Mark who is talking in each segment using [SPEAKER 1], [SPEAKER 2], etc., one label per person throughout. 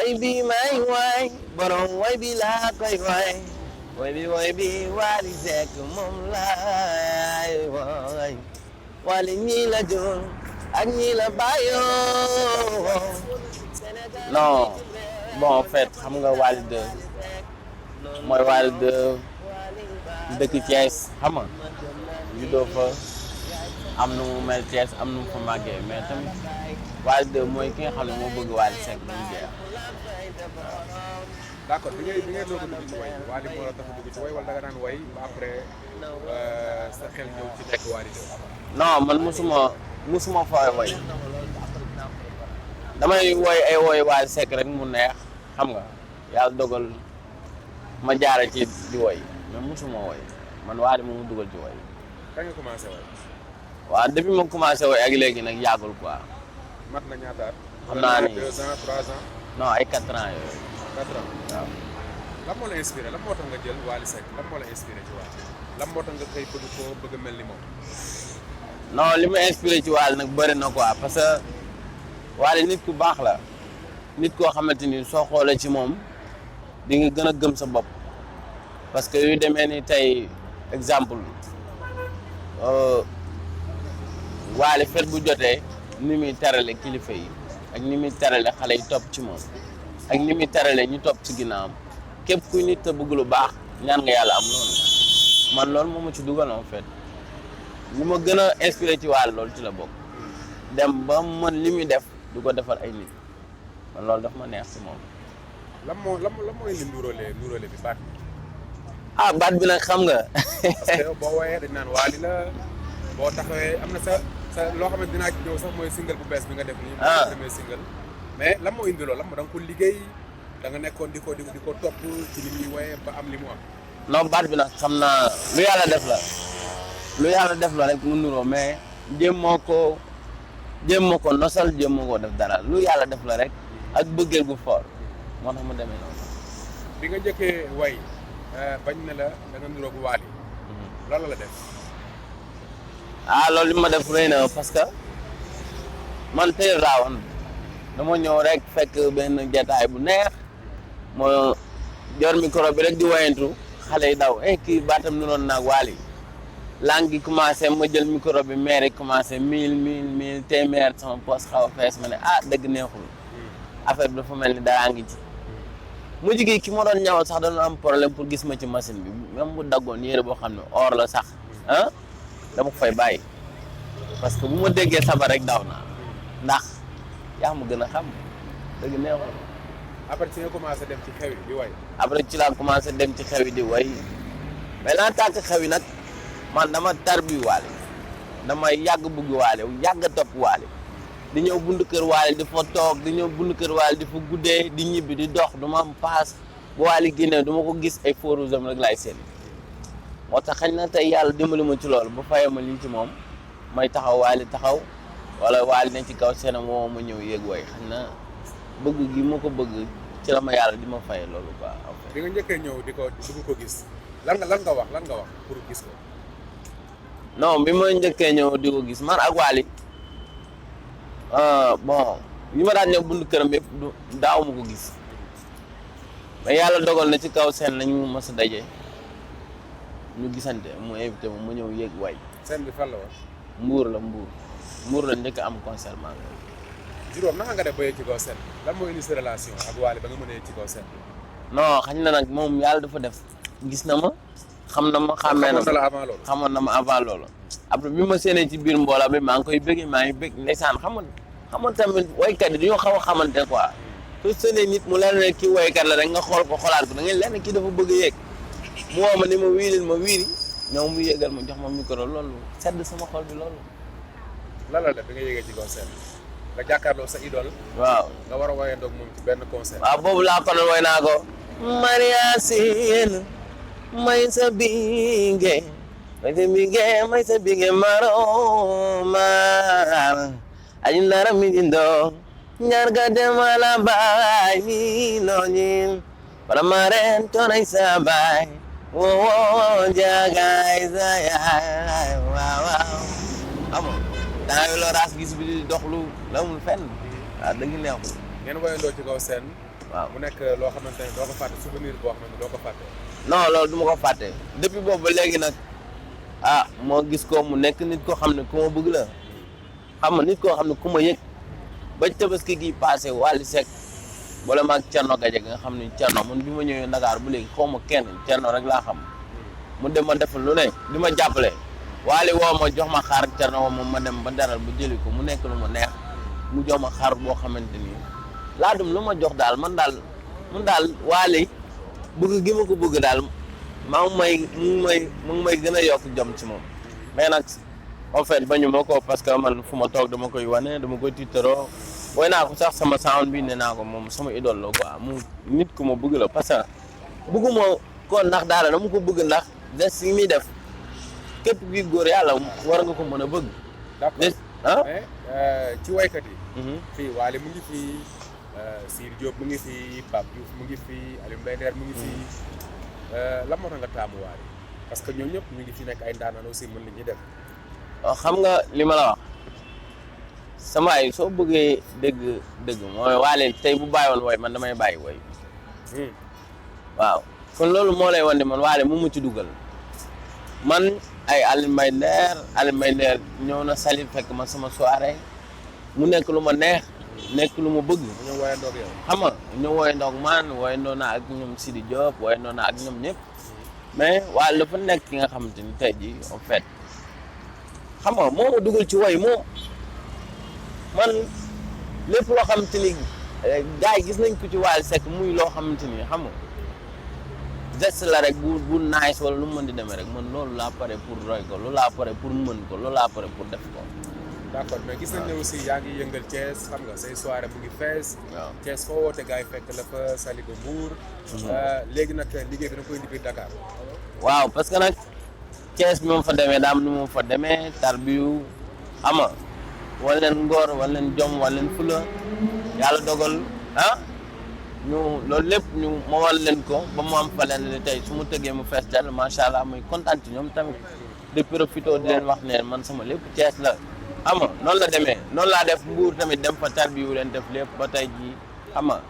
[SPEAKER 1] way bi may way borom way bi laa koy way way bi Wally Seck moom laay way Wally ñii la jur ak ñii la bàyyoo. non bon en fait xam nga Wally 2 mooy Wally 2 dëkk Thiès xam nga juddoo fa am na mu mel Thiès am na mu fa màggee mais tamit Wally 2 mooy ki nga xam ne moo bëgg Wally Seck ba mu jeex.
[SPEAKER 2] d'accord bi ngay doog a dugg ci way Wally moo la tax a dugg ci way wala da nga daan way ba après sa xel ñëw ci nekk Wally 2.
[SPEAKER 1] non man musuma fooy way damay woy ay woy Wally Seck rek mu neex xam nga yàlla dogal ma jaare ci di woy mais musuma woy man Wally moom mu dugal ci woy.
[SPEAKER 2] kañ nga commencé way.
[SPEAKER 1] waaw depuis ma commencé woy ak léegi nag yàggul quoi.
[SPEAKER 2] mat na ñaata at.
[SPEAKER 1] xam naa ni
[SPEAKER 2] 2 ans 3 ans.
[SPEAKER 1] non ay 4 ans yooyu.
[SPEAKER 2] 4 ans
[SPEAKER 1] waaw.
[SPEAKER 2] lan moo la inspiré lan moo tax nga jël Wally Seck lan moo la inspiré ci Wally lan moo tax nga xëy bëgg koo bëgg a mel ni moom.
[SPEAKER 1] non li ma inspiré ci Wally nag bëri na quoi parce que Wally nit ku baax la nit koo xamante ni soo xoolee ci moom di nga gën a gëm sa bopp parce que yu demee ni tey exemple Wally fet bu jotee ni muy terale kilifa yi ak ni muy terale xale yi topp ci moom ak ni muy terale ñu topp ci ginnaawam képp kuy nit te bëgg lu baax ñaan nga yàlla am loolu man loolu moo ma ci dugal en fait li ma gën a inspiré ci Wally loolu ci la bokk dem ba mën li muy def du ko defal ay nit man loolu daf ma neex ci moom.
[SPEAKER 2] lan mooy li nduróole bi baat bi.
[SPEAKER 1] ah baat bi nag xam nga.
[SPEAKER 2] parce que boo woowee dañ naan Wally la boo taxawee am na sa loo xamante dinaa ci ñëw sax mooy single bu bees bi nga def nii.
[SPEAKER 1] ah
[SPEAKER 2] premier single. mais lan moo indi loolu lan moo da nga ko liggéey da nga nekkoon di ko topp ci li muy woowee ba am li mu am.
[SPEAKER 1] non baat bi nag xam naa lu yàlla def la rek mu nuroo mais jéem moo ko nosal jéem moo ko def dara lu yàlla def la rek ak bëggeel gu fort moo tax mu demee noonu.
[SPEAKER 2] bi nga njëkkee way bañ ne la da nga nuroog Wally loolu la def.
[SPEAKER 1] ah loolu li ma def rëy na parce que man tey laa woon dama ñëw rek fekk benn jataay bu neex moo jor micro bi rek di wayantu xale yi daw kii baatam nuroon naag Wally langue gi commencé ma jël micro bi mais rek commencé 1000 téeméer sama poche xaw a fees ma ne dëgg neexul affaire bi dafa mel ni daraa ngi ci mujj gi ki ma doon ñawal sax dañu am problème pour gis ma ci machine bi même bu daggoon yére boo xam ne or la sax dama ko fay bàyyi parce que bu ma déggee sabar rek daw naa ndax yaa ma gën a xam dëgg neexul.
[SPEAKER 2] après ci nga commencé dem ci xew yi di way.
[SPEAKER 1] après ci laa commencé dem ci xew yi di way mais laa tàkk xew yi nag man dama tarbi Wally dama yàgg bugg Wally yàgg topp Wally di ñëw buntu kër Wally di fa toog di ñëw buntu kër Wally di fa guddee di ñibbi di dox du ma am paas bu Wally génnee du ma ko gis ay forusam rek laay seen moo tax xëy na tey yàlla dimbali ma ci loolu ba fayee ma lii ci moom may taxaw Wally taxaw wala Wally ne ci kaw seenam woo ma ñëw yéeg way xëy na bëgg gi ma ko bëgg ci la ma yàlla di ma fayee loolu quoi.
[SPEAKER 2] bi nga njëkkee ñëw di ko gis lan nga wax pour gis ko.
[SPEAKER 1] non bi ma njëkkee ñëw di ko gis man ak Wally bon li ma daan ñëw buntu këram yëpp daaw ma ko gis mais yàlla dogal na ci kaw seen lañu mës a daje ñu gisante mu invité ma ñëw yéeg way.
[SPEAKER 2] seen bi fan la woon.
[SPEAKER 1] Mbuur la njëkk am concert maa ngi.
[SPEAKER 2] juróom naka nga def ba yéeg ci kaw seen lan moo indi sa relation ak Wally ba nga mën a yéeg ci kaw seen.
[SPEAKER 1] non xañ na nag moom yàlla dafa def gis na ma xam na ma xàmmee na ma xamoon na ma avant loolu après bi ma séenee ci biir mbooloo bi maa ngi koy bëgg maa ngi bëgg ndeysaan xamoon tamit waykat yi dañoo xaw a xamante quoi soo séenee nit mu leen ne kii waykat la rek nga xool ko xoolaat ko da ngay leen kii dafa bëgg a yéeg mu woo ma ni ma wiiril ma wiiri ñëw mu yéegal ma jox ma micro loolu sedd sama xol bi loolu.
[SPEAKER 2] lan la def bi nga yéegee ci kaw seen nga jàkkaarloo sa idole.
[SPEAKER 1] waaw
[SPEAKER 2] nga war a woyandoog moom ci benn concert.
[SPEAKER 1] waaw boobu laa ko doon woy naa ko. Maria Sine may sa binge may sa binge maroma aji ndara mi dindo ñarga demala bay mi noñin para maren tonay sa bay wo jagay sa yaay waaw amo daa yo lo ras gis bi di doxlu la mu fenn waaw dëgg neexul
[SPEAKER 2] ngeen woyandoo ci kaw seen
[SPEAKER 1] waaw
[SPEAKER 2] mu nekk loo xamante ne doo ko fàtte souvenir boo xamante ne doo ko fàtte.
[SPEAKER 1] non loolu du ma ko fàtte depuis boobu ba léegi nag moo gis ko mu nekk nit koo xam ne ku ma bëgg la xam nga nit koo xam ne ku ma yëg ba tabaski gi passé Wally Seck boole maag Thierno Gaje nga xam ne Thierno man bi ma ñëwee Dakar bu léegi xaw ma kenn Thierno rek laa xam mu dem ma defal lu ne di ma jàppale Wally woo ma jox ma xaar Thierno woo moom ma dem ba daral ba jëli ko mu nekk lu ma neex mu jox ma xaar boo xamante ni laa dum lu ma jox daal man daal Wally bëgg gi ma ko bëgg daal mu ngi may gën a yokk jom ci moom mais nag en fait bañu ma ko parce que man fu ma toog dama koy wane dama koy tiitaroo woy naa ko sax sama sound bi ne naa ko moom sama idole la quoi mu nit ku ma bëgg la parce que bëgguma ko ndax daal dama ko bëgg ndax des yi muy def képp kuy góor yàlla war nga ko mën a bëgg.
[SPEAKER 2] d'accord mais ci waykat yi. fii Wally mu ngi fii Sidy Diop mu ngi fii Pape Diouf mu ngi fii Aliou Mbaye Nder mu ngi fii lan moo tax nga taamu Wally parce que ñoom ñëpp ñu ngi fi nekk ay ndaanaan aussi mën li ñuy def.
[SPEAKER 1] xam nga li ma la wax sama ay soo bëggee dëgg mooy Wally tey bu bàyyiwoon woy man damay bàyyi woy waaw kon loolu moo lay wan ne man Wally mu ci dugal man ay Aliou Mbaye Nder ñëw na Saly fekk ma sama soirée mu nekk lu ma neex nekk lu ma bëgg.
[SPEAKER 2] ñoo woyandoo ak yow.
[SPEAKER 1] xam nga ñu woyandoo ak man woyandoo naa ak ñoom Sidy Diop woyandoo naa ak ñoom ñëpp mais Wally dafa nekk ki nga xamante ni tey jii en fait xam nga moo ma dugal ci woy moom man lépp loo xamante ni gars yi gis nañ ko ci Wally Seck muy loo xamante ni xam nga geste la rek bu nice wala lu mu mën di demee rek man loolu laa pare pour roy ko loolu laa pare pour mën ko loolu laa pare pour def ko.
[SPEAKER 2] d'accord mais gis nañ ne aussi yaa ngi yëngal Thiès xam nga say soirée mu ngi fees.
[SPEAKER 1] waaw
[SPEAKER 2] Thiès foo woote gars yi fekk la fa Saly ba Mbour. léegi nag liggéey bi da koy indi biir Dakar.
[SPEAKER 1] waaw parce que nag Thiès bi moom fa demee daam ni moom fa demee tarbiyu ama wala leen ngor wala leen jom wala leen fula yàlla dogal ñu loolu lépp ñu ma wal leen ko ba mu am fa leen ni tey su mu tëggee mu fees dell macha allah muy kontaan ci ñoom tamit de profito di leen wax ne man sama lépp Thiès la xam nga noonu la demee noonu laa def Mbour tamit dem fa tarbiyu leen def lépp ba tey jii xam nga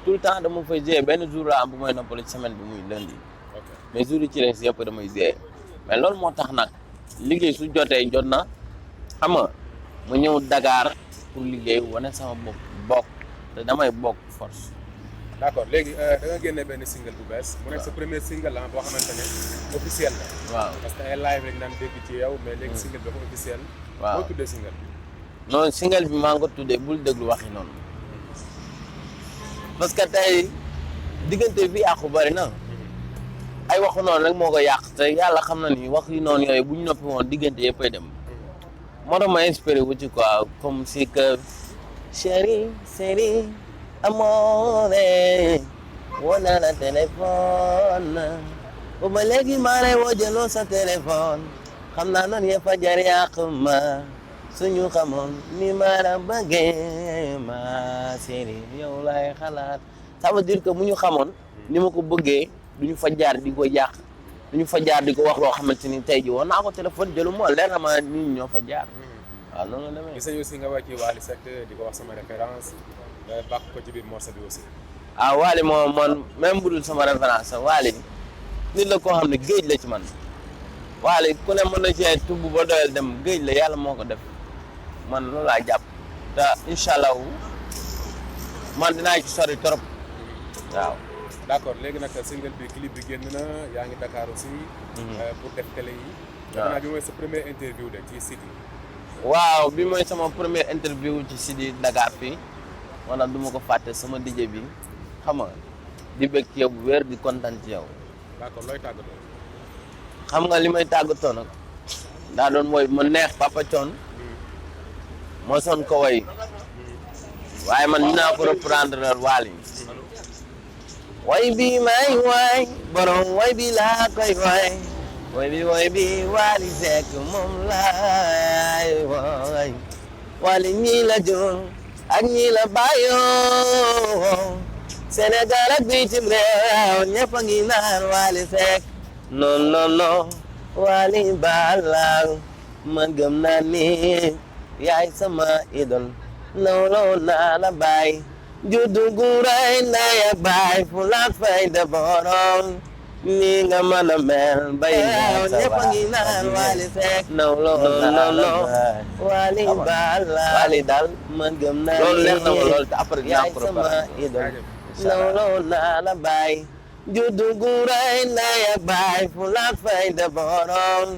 [SPEAKER 1] tout le temps dama fay gérer benn jour la am bu may noppali semaine bi muy lundi mais jour yi ci res yëpp damay gérer mais loolu moo tax nag liggéey su jotee jot na xam nga ma ñëw Dakar pour liggéey wane sama bopp bokk te damay bokk force.
[SPEAKER 2] d'accord léegi da nga génne benn single bu bees. mu nekk sa premier single la boo xamante ne officiel la. waaw parce que ay live lañ daan dégg ci yow mais léegi single bi dafa officiel. waaw boo tuddee single bi.
[SPEAKER 1] non single bi maa ngi ko tuddee bul déglu waxi noonu parce que tey diggante bi yàqu bari na ay waxu noonu rek moo ko yàq te yàlla xam na ni wax yi noonu yooyu bu ñu noppi woon diggante yëpp ay dem moo tax ma inspiré wu ci quoi comme si que chéri amore wona la téléphone ba léegi maa lay woo jëloo sa téléphone xam naa noonu yëpp a jar yàq ma suñu xamoon ni ma la bëggee ma chéri yow lay xalaat ça veut dire que bu ñu xamoon ni ma ko bëggee duñu fa jaar di ko yàq duñu fa jaar di ko wax loo xamante ni tey ji woon naa ko téléphone jëlu moo leer na ma nit ñoo fa jaar waaw noonu la demee.
[SPEAKER 2] gis nañu aussi nga wax ci Wally Seck di ko wax sama référence nga bàq ko ci biir morceau bi aussi.
[SPEAKER 1] Wally moom man même bu dul sama référence Wally nit la koo xam ne géej la ci man Wally ku ne mën na cee tubb ba doyal dem géej la yàlla moo ko def man loolu laa jàpp te incha allah man dinaa ci sori trop waaw.
[SPEAKER 2] d'accord léegi nag single bi clip bi génn na yaa ngi Dakar aussi. pour def télé yi. waaw bi mooy sa première interview de ci Sidy.
[SPEAKER 1] waaw bi mooy sama première interview ci Sidy Dakar fii wala du ma ko fàtte sama DJ bi xam nga di bëgg ci yow bu wér di kontaan ci yow.
[SPEAKER 2] d'accord looy tàggatoo.
[SPEAKER 1] xam nga li may tàggatoo nag daa doon woy mu neex Papa Thione moo son ko woy waaye man dinaa ko reprendre Wally way bi may way borom way bi laa koy way bi Wally Seck moom laay way Wally ñii la jur ak ñii la bàyyoo Sénégal ak bitim réew ñëpp a ngi naan Wally Seck non Wally balaa man gëm naa ni yaay sama idole nawloo naa la bàyyi juddu gu rëy ndey ak baay fu la fay de borom ni nga mën a mel bay ñëpp a ngi naan Wally Seck nawloo Wally baal la Wally daal man gëm naa loolu neex na ma lool te après dinaa ko sama idole nawloo naa la baay juddu gu rëy ndey ak baay fu la fay de borom